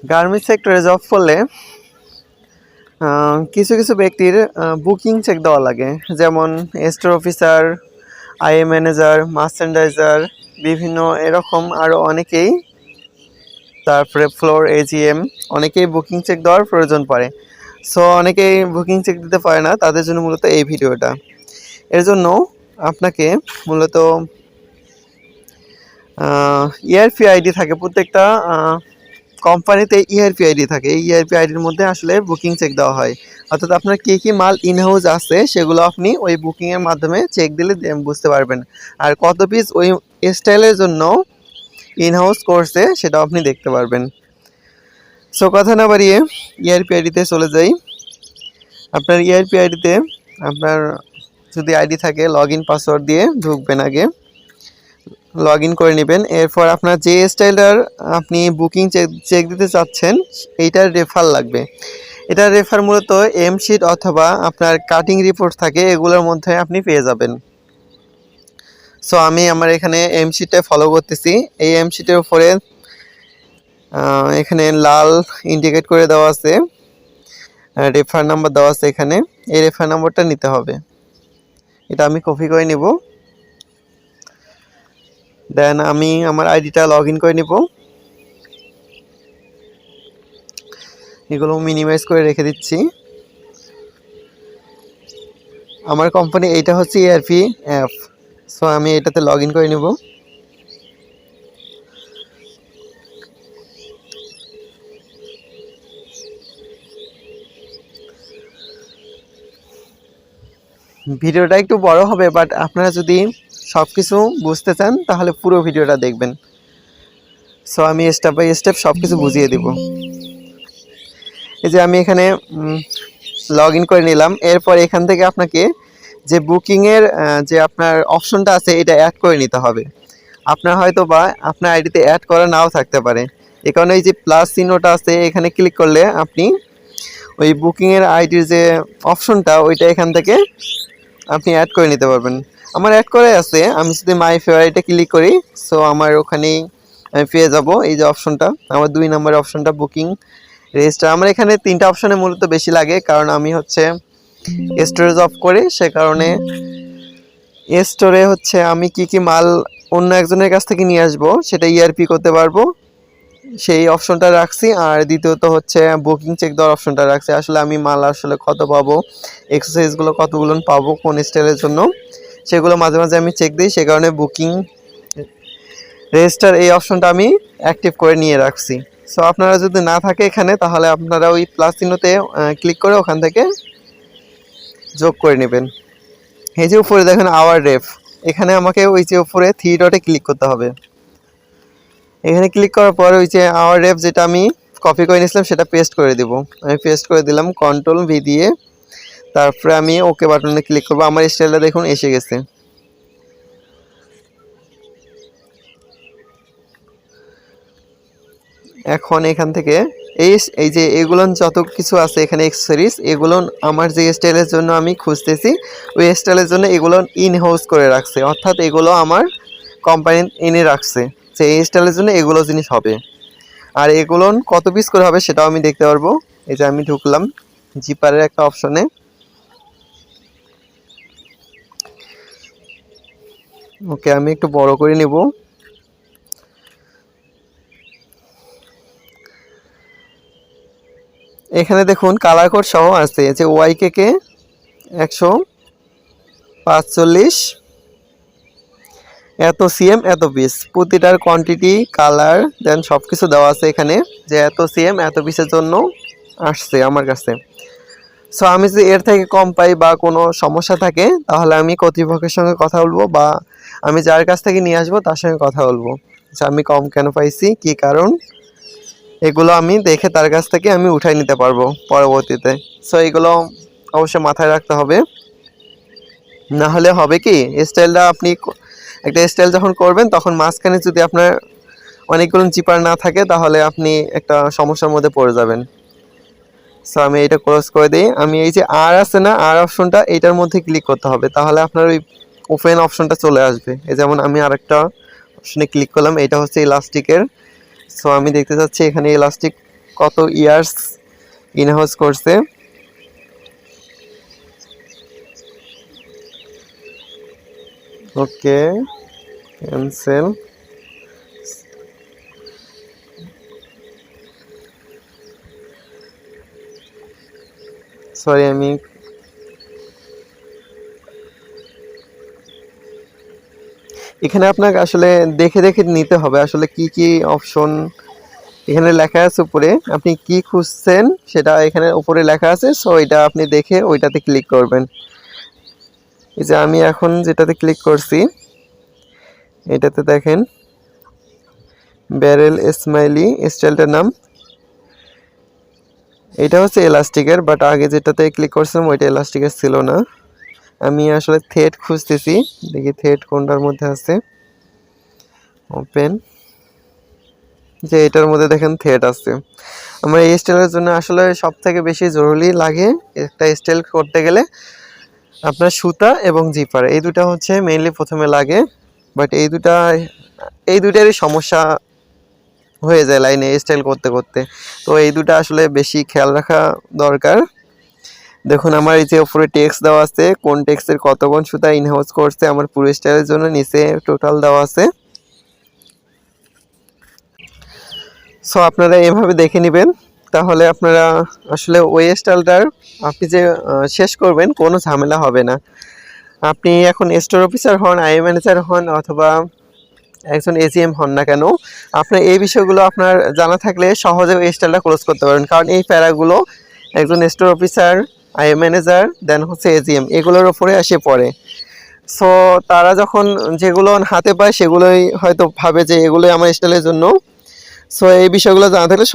Garments সেক্টরে job করলে কিছু কিছু ব্যক্তির বুকিং চেক দেওয়া লাগে, যেমন store officer, IA manager, merchandiser, বিভিন্ন এরকম আরও অনেকেই, তারপরে ফ্লোর এজিএম, অনেকেই বুকিং চেক দেওয়ার প্রয়োজন পড়ে। সো অনেকেই বুকিং চেক দিতে পারে না, তাদের জন্য মূলত এই ভিডিওটা। এর জন্য আপনাকে মূলত ইআরপি আইডি থাকে, প্রত্যেকটা কোম্পানিতে ইআরপি আইডি থাকে। এই ইআরপি আইডির মধ্যে আসলে বুকিং চেক দেওয়া হয়, অর্থাৎ আপনার কী কী মাল ইনহাউস আছে সেগুলো আপনি ওই বুকিংয়ের মাধ্যমে চেক দিলে বুঝতে পারবেন। আর কত পিস ওই স্টাইলের জন্য ইনহাউস করছে সেটাও আপনি দেখতে পারবেন। সো কথা না বাড়িয়ে ইআরপি আইডিতে চলে যাই। আপনার ইআরপি আইডিতে আপনার যদি আইডি থাকে লগ ইন পাসওয়ার্ড দিয়ে ঢুকবেন, আগে লগ ইন করে নেবেন। এরপর আপনার যে স্টাইলটার আপনি বুকিং চেক দিতে চাচ্ছেন এইটার রেফার লাগবে। এটার রেফার মূলত এমশিট অথবা আপনার কাটিং রিপোর্ট থাকে, এগুলোর মধ্যে আপনি পেয়ে যাবেন। সো আমি আমার এখানে এমশিটটা ফলো করতেছি। এই এমশিটের উপরে এখানে লাল ইন্ডিকেট করে দেওয়া আছে, রেফার নাম্বার দেওয়া আছে এখানে। এই রেফার নাম্বারটা নিতে হবে, এটা আমি কপি করে নিব। দেন আমি আমার আইডিটা লগ ইন করে নিব, এগুলো মিনিমাইজ করে রেখে দিচ্ছি। আমার কোম্পানি এইটা হচ্ছে ইআরপি অ্যাপ, সো আমি এটাতে লগ ইন করে নিব। ভিডিওটা একটু বড় হবে, বাট আপনারা যদি সব কিছু বুঝতে চান তাহলে পুরো ভিডিওটা দেখবেন। সো আমি স্টেপ বাই স্টেপ সব কিছু বুঝিয়ে দিব। এই যে আমি এখানে লগ ইন করে নিলাম। এরপর এখান থেকে আপনাকে যে বুকিংয়ের যে আপনার অপশনটা আছে এটা অ্যাড করে নিতে হবে। আপনার হয়তো বা আপনার আইডিতে অ্যাড করা নাও থাকতে পারে, এ কারণে এই যে প্লাস চিহ্নটা আছে এখানে ক্লিক করলে আপনি ওই বুকিংয়ের আইডির যে অপশনটা ওইটা এখান থেকে আপনি অ্যাড করে নিতে পারবেন। আমার অ্যাড করে আছে, আমি যদি মাই ফেভারিটে ক্লিক করি সো আমার ওখানেই আমি পেয়ে যাব এই যে অপশনটা, আমার 2 নম্বরের অপশনটা বুকিং রেজিস্টার। আমার এখানে 3টা অপশনে মূলত বেশি লাগে, কারণ আমি হচ্ছে স্টোরেজ অফ করি, সে কারণে স্টোরে হচ্ছে আমি কি কি মাল অন্য একজনের কাছ থেকে নিয়ে আসবো সেটা ইআরপি করতে পারবো, সেই অপশনটা রাখছি। আর দ্বিতীয়ত হচ্ছে বুকিং চেক দেওয়ার অপশনটা রাখছি। আসলে আমি মাল আসলে কত পাবো, এক্সারসাইজগুলো কতগুলো পাবো কোন স্টাইলের জন্য, সেগুলো মাঝে মাঝে আমি চেক দিই, সে কারণে বুকিং রেজিস্টার এই অপশনটা আমি অ্যাক্টিভ করে নিয়ে রাখছি। সো আপনারা যদি না থাকে এখানে তাহলে আপনারা ওই প্লাস চিহ্নতে ক্লিক করে ওখান থেকে যোগ করে নেবেন। এই যে উপরে দেখেন আওয়ার রেফ, এখানে আমাকে ওই যে উপরে 3 ডটে ক্লিক করতে হবে। এখানে ক্লিক করার পরে ওই যে আওয়ার রেফ যেটা আমি কপি করে নিয়েছিলাম সেটা পেস্ট করে দেব। আমি পেস্ট করে দিলাম কন্ট্রোল ভি দিয়ে, তারপরে আমি ওকে বাটনে ক্লিক করব। আমার স্টাইলটা দেখুন এসে গেছে। এখন এখান থেকে এই যে এগুলো যত কিছু আছে এখানে অ্যাকসেসরিজ, এগুলো আমার যে স্টাইলের জন্য আমি খুঁজতেছি ওই স্টাইলের জন্য এগুলো ইন হাউস করে রাখছে, অর্থাৎ এগুলো আমার কোম্পানি এনে রাখছে যে এই স্টাইলের জন্য এগুলো জিনিস হবে। আর এগুলো কত পিস করে হবে সেটাও আমি দেখতে পারবো। এই যে আমি ঢুকলাম জিপারের একটা অপশনে, ওকে আমি একটু বড় করে নেব। এখানে দেখুন কালার কোড সহ আছে যে ওয়াইকে 145 এত সিএম এত পিস, প্রতিটার কোয়ান্টিটি কালার দেন সব কিছু দেওয়া আছে এখানে, যে এত সিএম এত পিসের জন্য আসছে আমার কাছে। সো আমি যদি এর থেকে কম পাই বা কোনো সমস্যা থাকে তাহলে আমি কর্তৃপক্ষের সঙ্গে কথা বলবো, বা আমি যার কাছ থেকে নিয়ে আসবো তার সঙ্গে কথা বলবো যে আমি কম কেন পাইছি, কি কারণ, এগুলো আমি দেখে তার কাছ থেকে আমি উঠাই নিতে পারবো পরবর্তীতে। সো এগুলো অবশ্যই মাথায় রাখতে হবে, না হলে হবে কি স্টাইলটা আপনি একটা স্টাইল যখন করবেন তখন মাঝখানে যদি আপনার অনেকগুলো জিপার না থাকে তাহলে আপনি একটা সমস্যার মধ্যে পড়ে যাবেন। সো আমি এটা ক্লোজ করে দিই। আমি এই যে আর আছে না, আর অপশনটা এইটার মধ্যে ক্লিক করতে হবে, তাহলে আপনার ওই ওপেন অপশনটা চলে আসবে। এই যেমন আমি আরেকটা অপশনে ক্লিক করলাম, এটা হচ্ছে ইলাস্টিকের। সো আমি দেখতে চাচ্ছি এখানে ইলাস্টিক কত ইয়ার্স ইনহাউস করছে। ওকে, ক্যান্সেল। সরি, আমি এখানে আপনাকে আসলে দেখে দেখে নিতে হবে আসলে কি কি অপশন এখানে লেখা আছে উপরে। আপনি কি খুঁজছেন সেটা এখানে উপরে লেখা আছে, সো এটা আপনি দেখে ওইটাতে ক্লিক করবেন। এই যে আমি এখন যেটাতে ক্লিক করছি এটাতে দেখেন ব্যারেল স্মাইলি স্টাইলটার নাম। এটা হচ্ছে এলাস্টিকের, বাট আগে যেটাতে ক্লিক করছিলাম ওইটা এলাস্টিকের ছিল না। আমি আসলে থ্রেড খুঁজতেছি, দেখি থ্রেড কোনটার মধ্যে আছে। ওপেন, যে এটার মধ্যে দেখেন থ্রেড আছে। আমার এই স্টাইলের জন্য আসলে সব থেকে বেশি জরুরি লাগে একটা স্টাইল করতে গেলে আপনার সুতা এবং জিপার, এই দুটা হচ্ছে মেইনলি প্রথমে লাগে। বাট এই দুটারই সমস্যা হয়ে যায় লাইনে স্টাইল করতে করতে, তো এই দুটা আসলে বেশি খেয়াল রাখা দরকার। দেখুন আমার এই যে উপরে টেক্সট দেওয়া আছে, কোন টেক্সটের কত কোন সুতা ইনহাউস করছে আমার পুরো স্টাইলের জন্য, নিচে টোটাল দেওয়া আছে। সো আপনারা এভাবে দেখে নেবেন, তাহলে আপনারা আসলে ওই স্টাইলটার আপনি যে শেষ করবেন কোনো ঝামেলা হবে না। আপনি এখন স্টোর অফিসার হন, আই ম্যানেজার হন, অথবা একজন এজিএম হন না কেন, আপনার এই বিষয়গুলো আপনার জানা থাকলে সহজে ওই স্টাইলটা ক্লোজ করতে পারবেন। কারণ এই প্যারাগুলো একজন স্টোর অফিসার, আই ম্যানেজার, দেন হচ্ছে এজিএম, এগুলোর ওপরে এসে পড়ে। সো তারা যখন যেগুলো হাতে পায় সেগুলোই হয়তো ভাবে যে এগুলোই আমার স্টাইলের জন্য। সো এই বিষয়গুলো জানা থাকলে